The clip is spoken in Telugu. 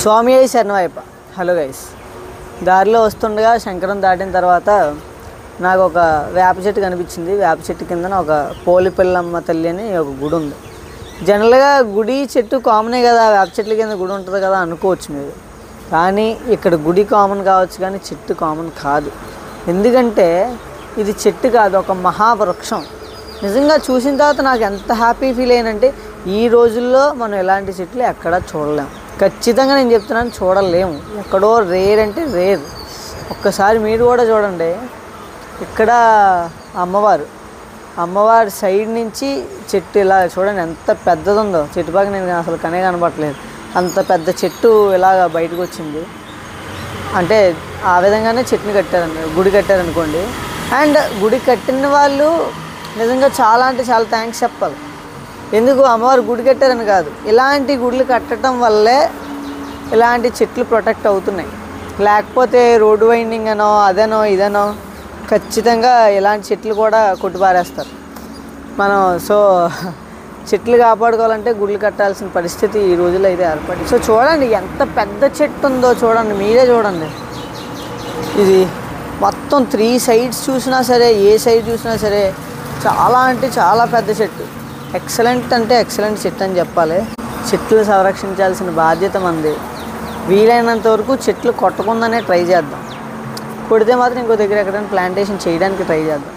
స్వామి అయ్యి శరణవైప. హలో గైస్, దారిలో వస్తుండగా శంకరం దాటిన తర్వాత నాకు ఒక వేప చెట్టు కనిపించింది. వేప చెట్టు కిందన ఒక పోలిపిల్లమ్మ తల్లి అని ఒక గుడి ఉంది. జనరల్గా గుడి చెట్టు కామనే కదా, వేప చెట్ల కింద గుడి ఉంటుంది కదా అనుకోవచ్చు మీరు. కానీ ఇక్కడ గుడి కామన్ కావచ్చు కానీ చెట్టు కామన్ కాదు. ఎందుకంటే ఇది చెట్టు కాదు, ఒక మహావృక్షం. నిజంగా చూసిన తర్వాత నాకు ఎంత హ్యాపీ ఫీల్ అయ్యానంటే, ఈ రోజుల్లో మనం ఎలాంటి చెట్లు ఎక్కడా చూడలేము. ఖచ్చితంగా నేను చెప్తున్నాను, చూడలేము. ఎక్కడో రేర్ అంటే రేర్. ఒక్కసారి మీరు కూడా చూడండి. ఇక్కడ అమ్మవారి సైడ్ నుంచి చెట్టు ఇలా చూడండి ఎంత పెద్దది ఉందో. చెట్టు పక్కన నేను అసలు కనబడట్లేదు, అంత పెద్ద చెట్టు ఇలాగ బయటకు వచ్చింది. అంటే ఆ విధంగానే చెట్టుని గుడి కట్టారనుకోండి. అండ్ గుడి కట్టిన వాళ్ళు నిజంగా చాలా అంటే చాలా థ్యాంక్స్ చెప్పాలి. ఎందుకు అమ్మవారు గుడి కట్టారని కాదు, ఇలాంటి గుడులు కట్టడం వల్లే ఇలాంటి చెట్లు ప్రొటెక్ట్ అవుతున్నాయి. లేకపోతే రోడ్డు వైండింగ్ అనో అదనో ఇదనో ఖచ్చితంగా ఇలాంటి చెట్లు కూడా కొట్టిపారేస్తారు మనం. సో చెట్లు కాపాడుకోవాలంటే గుళ్ళు కట్టాల్సిన పరిస్థితి ఈ రోజుల్లో అయితే ఏర్పడింది. సో చూడండి ఎంత పెద్ద చెట్టు ఉందో, చూడండి మీరే చూడండి. ఇది మొత్తం 3 sides చూసినా సరే, ఏ సైడ్ చూసినా సరే చాలా అంటే చాలా పెద్ద చెట్టు. ఎక్సలెంట్ అంటే ఎక్సలెంట్ చెట్టు అని చెప్పాలి. చెట్లు సంరక్షించాల్సిన బాధ్యత మనది. వీలైనంత వరకు చెట్లు కొట్టకుండానే ట్రై చేద్దాం. కొడితే మాత్రం ఇంకో దగ్గర ఎక్కడైనా ప్లాంటేషన్ చేయడానికి ట్రై చేద్దాం.